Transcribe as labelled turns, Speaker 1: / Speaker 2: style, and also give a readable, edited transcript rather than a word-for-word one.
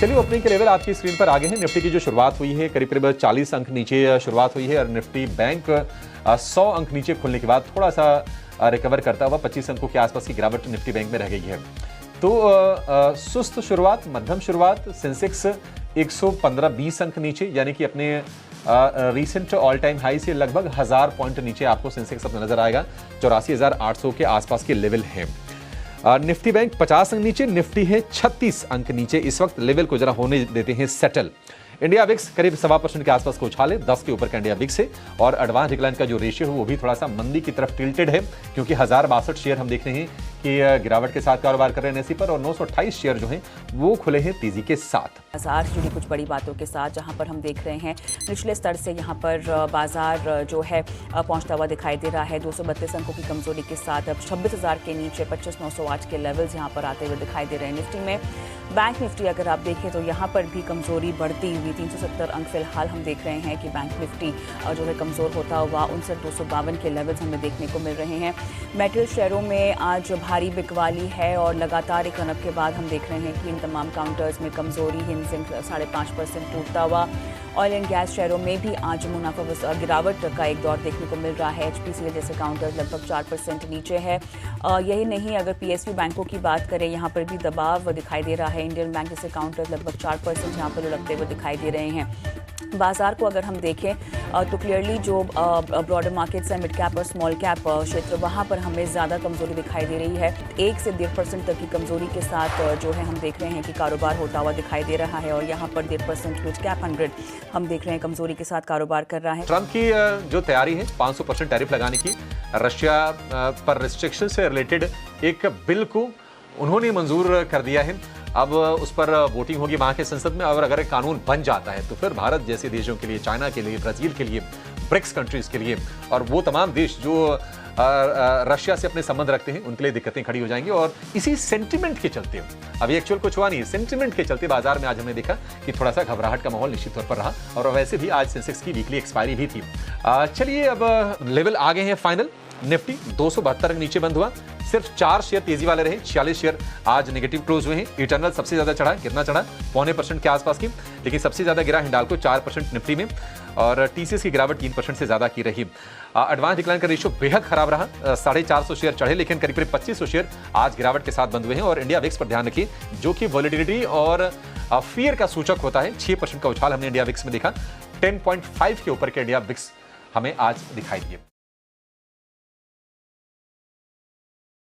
Speaker 1: चलिए ओपनिंग के लेवल आपकी स्क्रीन पर आ गए हैं। निफ्टी की जो शुरुआत हुई है करीब 40 अंक नीचे शुरुआत हुई है और निफ्टी बैंक 100 अंक नीचे खुलने के बाद थोड़ा सा रिकवर करता हुआ 25 अंकों के आसपास की गिरावट निफ्टी बैंक में रह गई है। तो सुस्त शुरुआत, मध्यम शुरुआत, सेंसेक्स 115-20 अंक नीचे, यानी कि अपने रीसेंट ऑल टाइम हाई से लगभग 1000 पॉइंट नीचे आपको सेंसेक्स अपना नजर आएगा। 84,800 के आसपास के लेवल है। निफ्टी बैंक 50 अंक नीचे, निफ्टी है 36 अंक नीचे। इस वक्त लेवल को जरा होने देते हैं सेटल। इंडिया विक्स करीब 1.25% के आसपास को उछाले, 10 के ऊपर का इंडिया विक्स है और एडवांस डिक्लाइन का जो रेशियो है वो भी थोड़ा सा मंदी की तरफ टिल्टेड है, क्योंकि 1062 शेयर हम देख रहे हैं कि गिरावट के साथ कारोबार कर रहे हैं एनएसई पर और 928 शेयर जो हैं वो खुले हैं तेजी के साथ।
Speaker 2: बाजार जुड़ी कुछ बड़ी बातों के साथ, जहां पर हम देख रहे हैं निचले स्तर से यहां पर बाजार जो है पहुंचता हुआ दिखाई दे रहा है 232 अंकों की कमजोरी के साथ। अब 26,000 के नीचे 25,908 के लेवल्स यहां पर आते हुए दिखाई दे रहे हैं। निफ्टी में बैंक निफ्टी अगर आप देखें तो यहाँ पर भी कमजोरी बढ़ती हुई 370 अंक फिलहाल हम देख रहे हैं कि बैंक निफ्टी जो है कमजोर होता हुआ 59,252 के लेवल्स हमें देखने को मिल रहे हैं। मेटल शेयरों में आज भारी बिकवाली है और लगातार एक रनअप के बाद हम देख रहे हैं कि इन तमाम काउंटर्स में कमजोरी, हिंसेंग 5.5% टूटता हुआ। ऑयल एंड गैस शेयरों में भी आज मुनाफा गिरावट का एक दौर देखने को मिल रहा है। एचपीसीएल जैसे काउंटर्स लगभग 4% नीचे है। यही नहीं, अगर पीएसयू बैंकों की बात करें यहाँ पर भी दबाव दिखाई दे रहा है। इंडियन बैंक जैसे काउंटर्स लगभग 4% यहाँ पर लुढ़कते हुए दिखाई दे रहे हैं। बाजार को अगर हम देखें तो क्लियरली जो ब्रॉडर मार्केट्स है, मिड कैप और स्मॉल कैप क्षेत्र, वहाँ पर हमें ज़्यादा कमजोरी दिखाई दे रही है। 1 से 1.5% तक की कमजोरी के साथ जो है हम देख रहे हैं कि कारोबार होता हुआ दिखाई दे रहा है और यहाँ पर 1.5% मिड कैप 100 हम देख रहे हैं कमजोरी के साथ कारोबार कर रहा है।
Speaker 1: ट्रंप की जो तैयारी है 500% टैरिफ लगाने की, रशिया पर रिस्ट्रिक्शन से रिलेटेड एक बिल को उन्होंने मंजूर कर दिया है। अब उस पर वोटिंग होगी वहां के संसद में और अगर कानून बन जाता है तो फिर भारत जैसे देशों के लिए, चाइना के लिए, ब्राजील के लिए, ब्रिक्स कंट्रीज के लिए और वो तमाम देश जो रशिया से अपने संबंध रखते हैं उनके लिए दिक्कतें खड़ी हो जाएंगी। और इसी सेंटिमेंट के चलते, अभी एक्चुअल कुछ हुआ नहीं है, सेंटिमेंट के चलते बाजार में आज हमने देखा कि थोड़ा सा घबराहट का माहौल निश्चित तौर पर रहा और वैसे भी आज सेंसेक्स की वीकली एक्सपायरी भी थी। चलिए अब लेवल आ गए हैं फाइनल। निफ्टी 272 के नीचे बंद हुआ, सिर्फ 4 शेयर तेजी वाले रहे, 46 शेयर आज नेगेटिव क्लोज हुए हैं। इटर्नल सबसे ज्यादा चढ़ा, कितना चढ़ा? 0.25% के आसपास की, लेकिन सबसे ज्यादा गिरा हिंडाल्को 4% निफ्टी में और टीसीएस की गिरावट 3% से ज्यादा की रही। एडवांस डिक्लाइन का रेशियो बेहद खराब रहा, 450 शेयर चढ़े लेकिन करीब 2500 शेयर आज गिरावट के साथ बंद हुए हैं। और इंडिया विक्स पर ध्यान रखिए जो कि वॉलेटिलिटी और फियर का सूचक होता है, 6% का उछाल हमने इंडिया विक्स में देखा। 10.5 के ऊपर के इंडिया विक्स हमें आज दिखाई दिए।